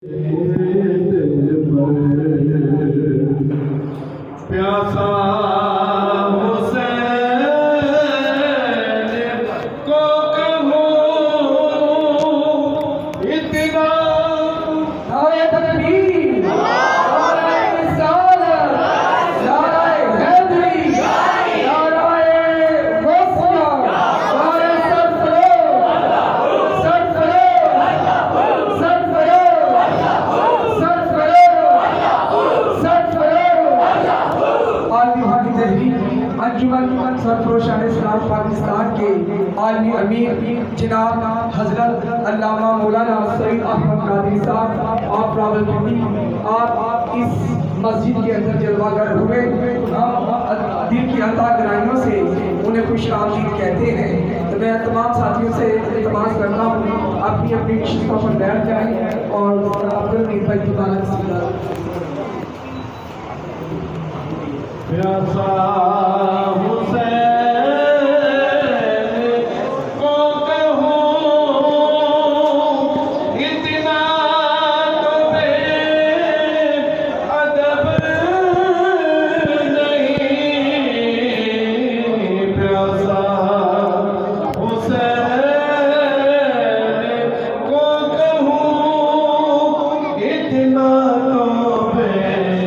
پیاسا حسین کو کہوں اتنا نعرہ تکبیر، نعرہ رسالت، نعرہ حیدری، نعرہ غوثیہ، نعرہ سرفروش، سرفروش، سرفروش، سرفروش۔ عالمی بھارتی تحریک انجمن سرفروشان اسلام پاکستان کے عالمی امیر جناب حضرت علامہ مولانا سید احمد قادری صاحب آپ راولپنڈی، آپ اس مسجد کے اندر جلوہ گر ہوئے، ہم دل کی عطا گرائیوں سے انہیں خوش آمدید کہتے ہیں۔ تو میں تمام ساتھیوں سے التماس کرتا ہوں اپنی اپنی نشستوں پر بیٹھ جائیں اور عبدالمجید بھائی کی بات سنیں۔ پیاسا حسین کو کہوں اتنا تو بے ادب نہیں۔ پیاسا حسین کو کہوں اتنا تو بے ادب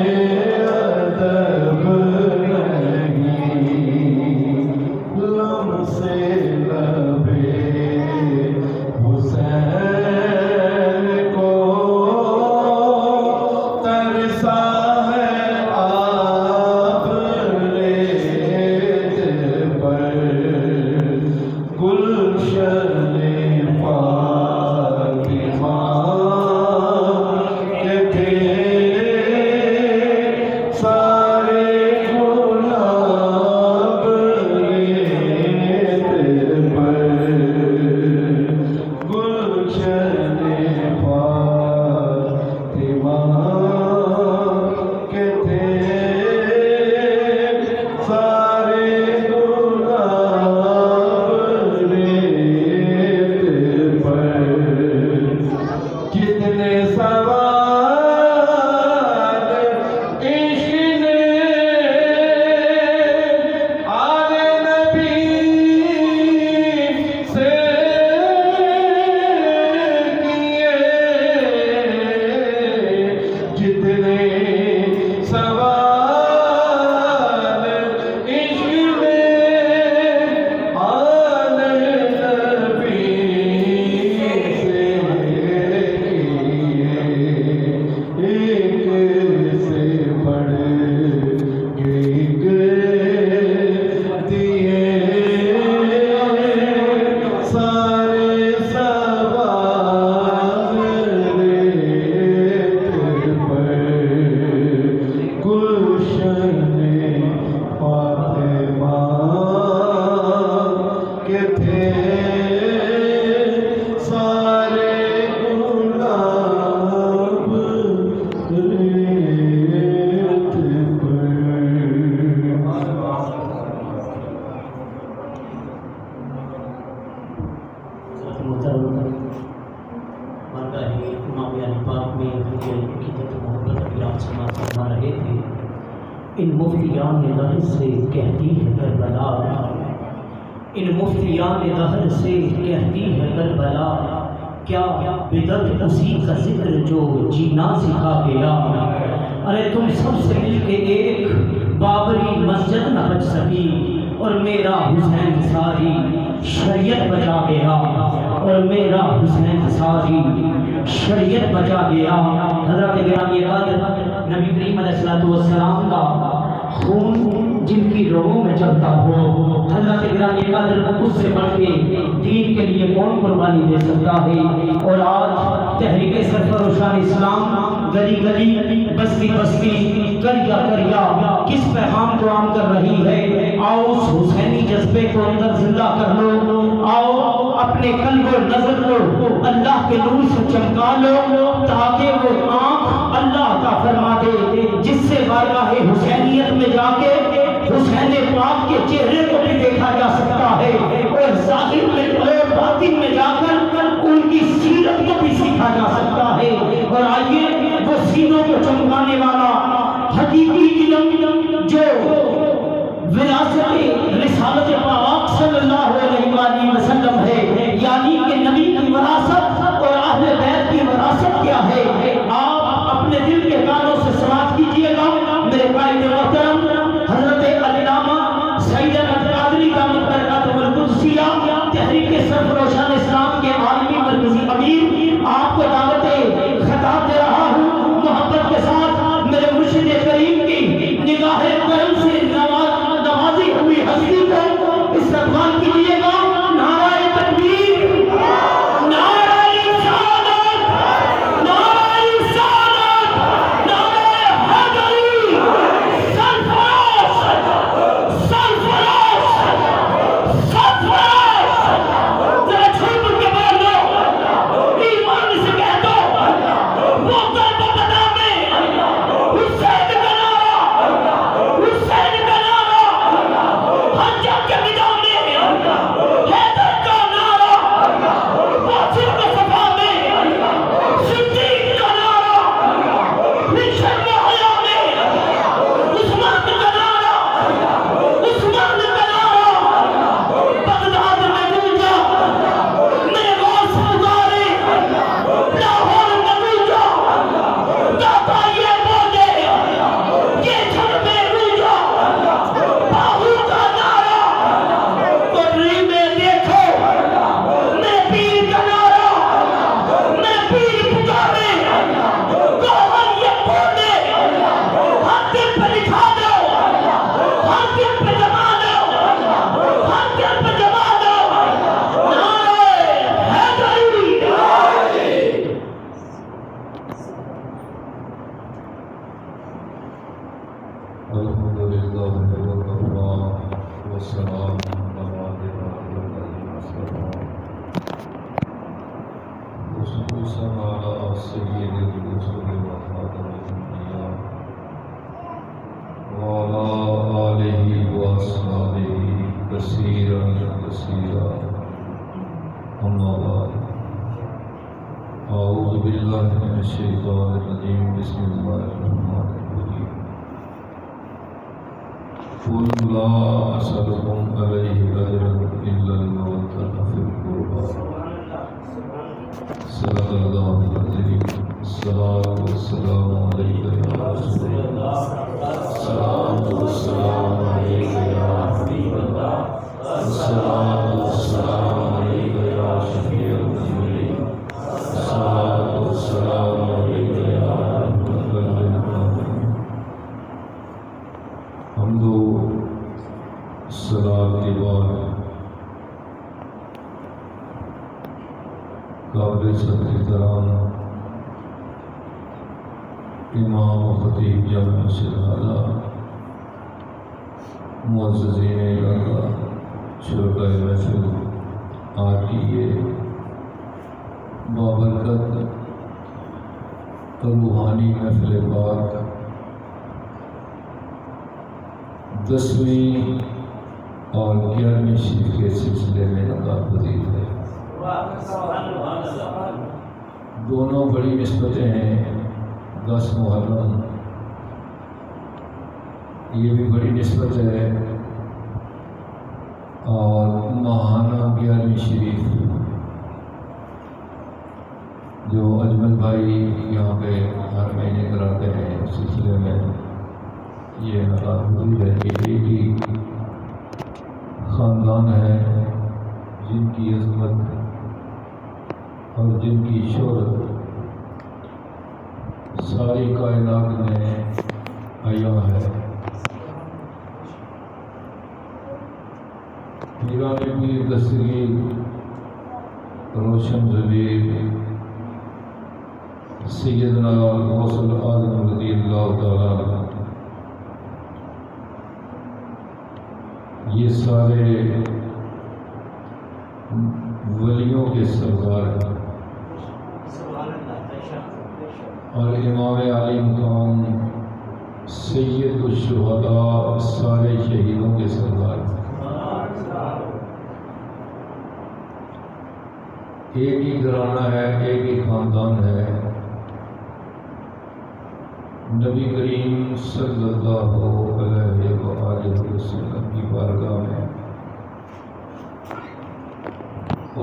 ان مفتیان دہر سے کہتی ہے کربلا، ان مفتیان دہر سے کہتی ہے کربلا، کیا بدعت اسی کا ذکر جو جینا سکھا گیا۔ ارے تم سب سے مل کے ایک بابری مسجد نہ بچ سکی، اور میرا حسین ساری شریعت بچا گیا، اور میرا حسین ساری شریعت بچا گیا۔ حضرت گرامی قدر نبی کریم علیہ السلام کا خون جن کی رگوں میں چلتا ہو، حضرت گرامی قدر اس سے بڑھ کے دین کے لیے کون قربانی دے سکتا ہے۔ اور آج تحریک سرفروشان اسلام گلی گلی بستی بستی کریا کریا کس پیغام کو عام کر رہی ہے؟ آؤ اس حسینی جذبے کو اندر زندہ کر لو، آؤ اپنے قلب و نظر کو اللہ کے نور سے چمکا لو، تاکہ وہ آنکھ اللہ کا فرما دے جس سے بارگاہ حسینیت میں جا کے حسین پاک کے چہرے کو بھی دیکھا جا سکتا ہے، اور ظاہر میں اور باطن میں جا کر ان کی سیرت کو بھی سیکھا جا سکتا ہے۔ اور آئیے حقیقی علم جو وراثت رسالت پاک صلی اللہ علیہ وآلہ وسلم ہے، یعنی کہ نبی کی وراثت اور اہل بیت کی وراثت کیا ہے، آپ اپنے دل کے کانوں سے سماعت کیجئے گا۔ میرے قائد محترم حضرت علامہ سید احمد قادری کا مقررات القدسیہ تحریک سرفروشان اسلام کے عالمی مرکزی امیر آپ کو دعوت خطاب دے رہا ہوں۔ محبت کے ساتھ میرے مرشد کریم کی نگاہ کرم سے نوازی ہوئی ہستی کو استقبال کیجیے گا۔ نعرہ تکبیر، نعرہ رسالت، نعرہ رسالت، نعرہ حیدری، سرفراز، سرفراز، سرفراز، ذرا چھوٹ کے بول دو، ایمان سے کہہ دو، وہ درب بنا میں حسین کا نعرہ، حسین کا نعرہ، ہر جنگ کے میدان میں حیدر کا نعرہ، واصل کا صفا میں صدیق کا نعرہ، شرم و حیا میں عثمان کا نعرہ، عثمان کا نعرہ، بغداد میں گونجا میرے غوث پکارے، لاہور میں گونجا داتا یہ بولے، یہ جھڑ میں گونجا باہو کا نعرہ، پٹری میں دیکھو میرے پیر کا نعرہ، میرے پیر پکارے، گوہر یہ بولے، ہر دل پہ لکھا دو، ہر دل پہ جما دو، ہر دل پہ جما دو، نعرہ حیدری۔ الحمد للہ وکفا والسلام علی عبادہ المصطفیٰ خصوصاً علی سید الرسل وخاتم الانبیاء وعلی آلہ واصحابہ کثیرا کثیرا، اما بعد، اعوذ باللہ من الشیطان الرجیم، بسم اللہ الرحمن الرحیم۔ قل لا أسألكم عليه أجرا إلا المودة في القربى، صدق الله العظيم۔ الصلاة والسلام عليك يا رسول الله، الصلاة والسلام عليك يا حبيب الله، الصلاة والسلام عليك يا شفيع المذنبين، الصلاة والسلام عليك يا رحمة للعالمين۔ حمد و صلاة کے بعد قابل صدر احترام امام و خطیب جامع مسجد اعلیٰ، معززین علاقہ، شرکائے محفل، آج کی یہ بابرکت اور روحانی محفل پاک 10ویں اور 11ویں شریف کے سلسلے میں نقاب پذیر ہے۔ دونوں بڑی نسبتیں ہیں، 10 محرم یہ بھی بڑی نسبت ہے، اور ماہانہ 11ویں شریف جو اجمل بھائی یہاں پہ ہر مہینے کراتے ہیں، اس سلسلے میں یہ نقاب پذیر ہے۔ یہ ایک ہی خاندان ہے جن کی عظمت اور جن کی شہرت ساری کائنات میں عیاں ہے۔ پیران پیر دستگیر روشن ضمیر سیدنا غوث العالم رضی اللہ تعالیٰ عنہ، یہ سارے ولیوں کے سردار ہیں، اور امام علی مقام سید الشہداء سارے شہیدوں کے سردار ہیں۔ ایک ہی گھرانہ ہے، ایک ہی خاندان ہے، نبی کریم صلی اللہ علیہ وآلہ وسلم کی بارگاہ میں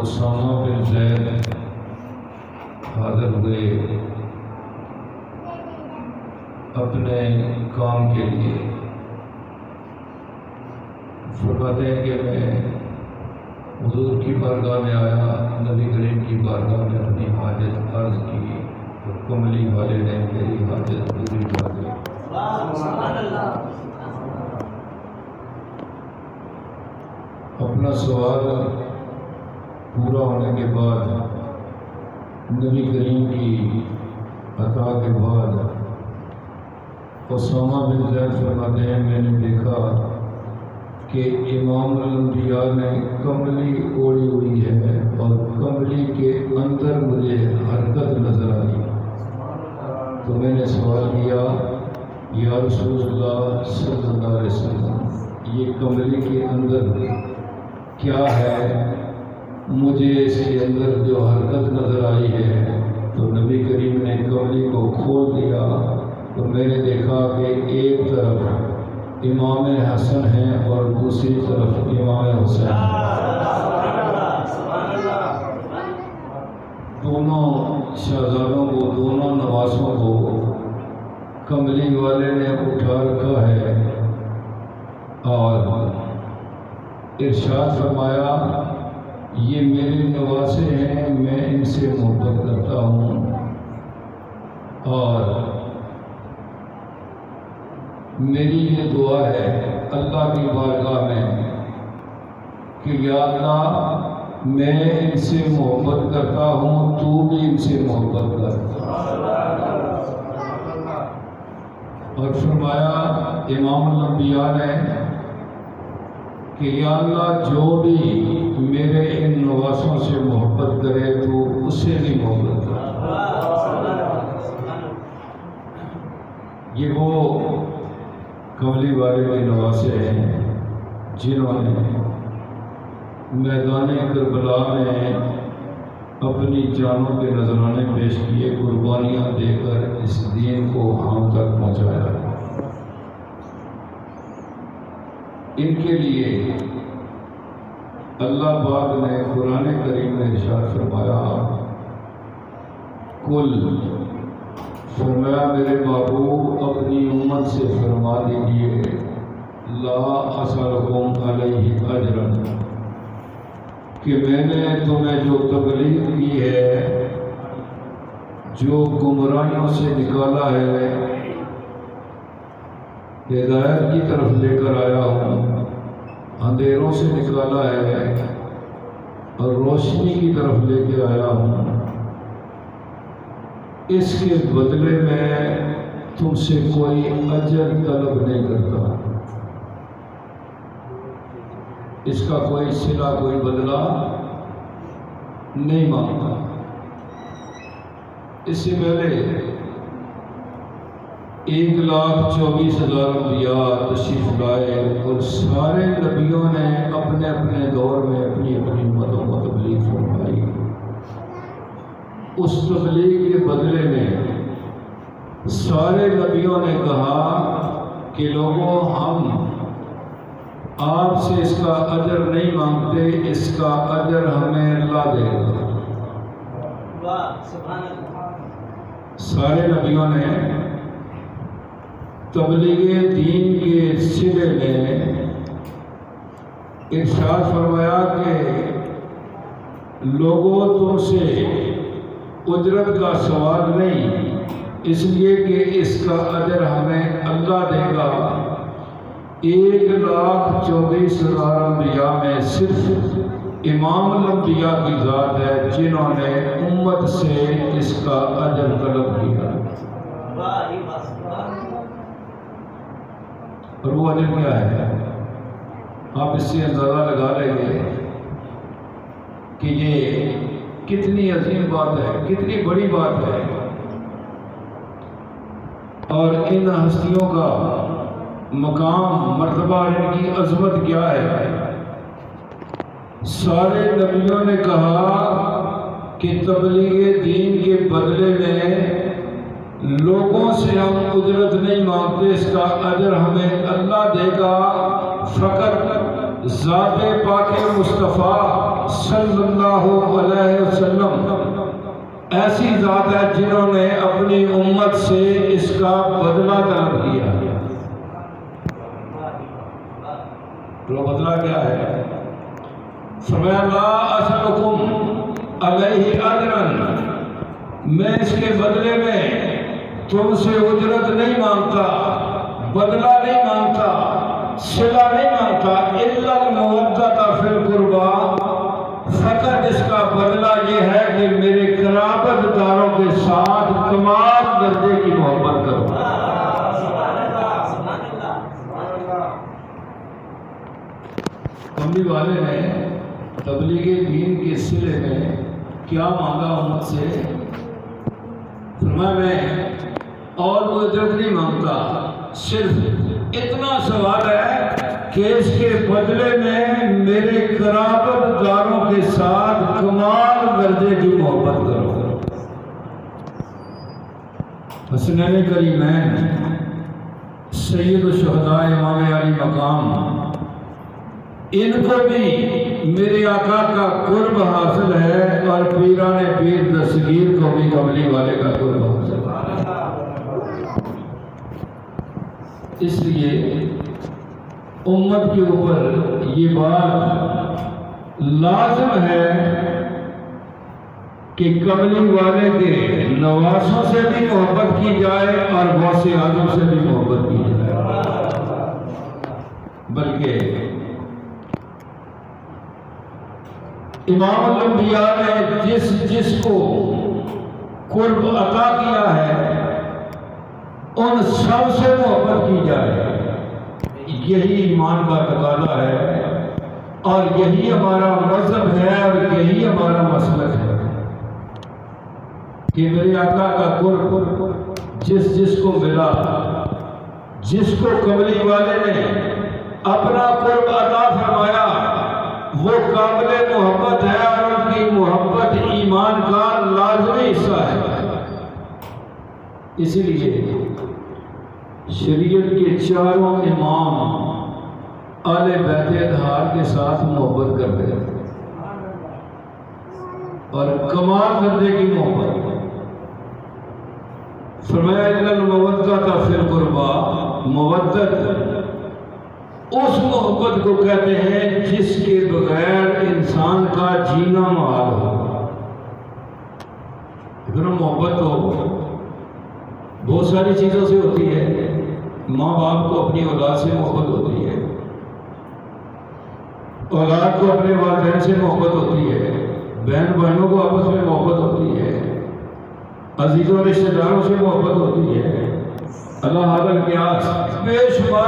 اسامہ بن زید حاضر ہوئے اپنے کام کے لیے۔ فرماتے ہیں کہ میں حضور کی بارگاہ میں آیا، نبی کریم کی بارگاہ میں اپنی حاجت عرض کی، اور کملی والے نے میری حاجت پوری کر دی۔ اپنا سوال پورا ہونے کے بعد نبی کریم کی عطا کے بعد اسامہ بن زید فرماتے ہیں میں نے دیکھا کہ امام الانبیاء نے کملی اوڑھی ہوئی ہے اور کملی کے اندر مجھے حرکت نظر آئی، تو میں نے سوال کیا یا رسول اللہ صلی اللہ علیہ وسلم یہ کملی کے اندر کیا ہے، مجھے اس کے اندر جو حرکت نظر آئی ہے؟ تو نبی کریم نے کملی کو کھول دیا تو میں نے دیکھا کہ ایک طرف امام حسن ہیں اور دوسری طرف امام حسین، دونوں شہزادوں کو، دونوں نواسوں کو کملی والے نے اٹھا رکھا ہے اور ارشاد فرمایا یہ میرے نواسے ہیں، میں ان سے محبت کرتا ہوں، اور میری یہ دعا ہے اللہ کی بارگاہ میں کہ یا اللہ میں ان سے محبت کرتا ہوں، تو بھی ان سے محبت کر۔ اور فرمایا امام الانبیاء نے کہ یا اللہ جو بھی میرے ان نواسوں سے محبت کرے تو اس سے بھی محبت کر۔ یہ وہ کملی والے کے نواسے ہیں جنہوں نے میدان کربلا میں اپنی جانوں کے نذرانے پیش کیے، قربانیاں دے کر اس دین کو ہم تک پہنچایا۔ ان کے لیے اللہ پاک نے قرآن کریم میں ارشاد فرمایا، کل فرمایا میرے محبوب اپنی امت سے فرما دیجیے لا اسألکم علیہ اجرا، کہ میں نے تمہیں جو تبلیغ کی ہے، جو گمراہیوں سے نکالا ہے، ہدایت کی طرف لے کر آیا ہوں، اندھیروں سے نکالا ہے اور روشنی کی طرف لے کے آیا ہوں، اس کے بدلے میں تم سے کوئی اجر طلب نہیں کرتا، اس کا کوئی صلہ، کوئی بدلہ نہیں مانگتا۔ اس سے پہلے 1,24,000 انبیاء تشریف لائے اور سارے نبیوں نے اپنے اپنے دور میں اپنی اپنی امتوں کو تبلیغ فرمائی۔ اس تبلیغ کے بدلے میں سارے نبیوں نے کہا کہ لوگوں ہم آپ سے اس کا اجر نہیں مانگتے، اس کا اجر ہمیں اللہ دے گا۔ سارے نبیوں نے تبلیغ دین کے سلسلے میں ارشاد فرمایا کہ لوگوں تم سے اجرت کا سوال نہیں، اس لیے کہ اس کا اجر ہمیں اللہ دے گا۔ 1,24,000 انبیاء میں صرف امام الانبیاء کی ذات ہے جنہوں نے امت سے اس کا اجر طلب کیا، اور وہ اجر کیا ہے؟ آپ اس سے اندازہ لگا لیں گے کہ یہ کتنی عظیم بات ہے، کتنی بڑی بات ہے، اور ان ہستیوں کا مقام، مرتبہ، ان کی عظمت کیا ہے۔ سارے نبیوں نے کہا کہ تبلیغ دین کے بدلے میں لوگوں سے ہم اجرت نہیں مانگتے، اس کا اجر ہمیں اللہ دے گا، فقط ذات پاک مصطفیٰ صلی اللہ علیہ وسلم ایسی ذات ہے جنہوں نے اپنی امت سے اس کا بدلہ طلب کیا۔ تو بدلہ کیا ہے؟ فرمایا لا اسألکم علیہ اجرا، میں اس کے بدلے میں تم سے اجرت نہیں مانگتا، بدلہ نہیں مانگتا، صلہ نہیں مانگتا، الا المودۃ فی القربیٰ، فقط اس کا بدلہ یہ ہے کہ میرے قرابت داروں کے ساتھ کمال درجے کی محبت کرو۔ کملی والے نے تبلیغ دین کے سلے میں کیا مانگا امت سے؟ فرمایا میں اور کوئی اجرت نہیں مانگتا، صرف اتنا سوال ہے کہ اس کے بدلے میں میرے قرابت داروں کے ساتھ کمال درجے کی محبت کرو۔ حسنین کریمین سید الشہداء امام علی مقام، ان کو بھی میرے آقا کا قرب حاصل ہے، اور پیران پیر دستگیر کو بھی کملی والے کا قرب حاصل ہے۔ اس لیے امت کے اوپر یہ بات لازم ہے کہ کملی والے کے نواسوں سے بھی محبت کی جائے اور غوث اعظم سے بھی محبت کی جائے، بلکہ امام الانبیاء نے جس کو قرب عطا کیا ہے ان سب سے محبت کی جائے، یہی ایمان کا تقاضا ہے، اور یہی ہمارا مذہب ہے، اور یہی ہمارا مسلک ہے کہ میرے آقا کا قرب جس کو ملا، جس کو کملی والے نے اپنا قرب عطا فرمایا، وہ قابل محبت ہے، اور ان کی محبت ایمان کا لازمی حصہ ہے۔ اسی لیے شریعت کے چاروں امام اہل بیت اطہار کے ساتھ محبت کرتے ہیں، اور کمال درجے کی محبت۔ فرمایا الا المودۃ فی القربیٰ، مودت اس محبت کو کہتے ہیں جس کے بغیر انسان کا جینا محال ہو۔ اتنا محبت تو بہت ساری چیزوں سے ہوتی ہے، ماں باپ کو اپنی اولاد سے محبت ہوتی ہے، اولاد کو اپنے والدین سے محبت ہوتی ہے، بہن بہنوں کو آپس میں محبت ہوتی ہے، عزیزوں رشتہ داروں سے محبت ہوتی ہے، اللہ حاضر قیاس بے شمار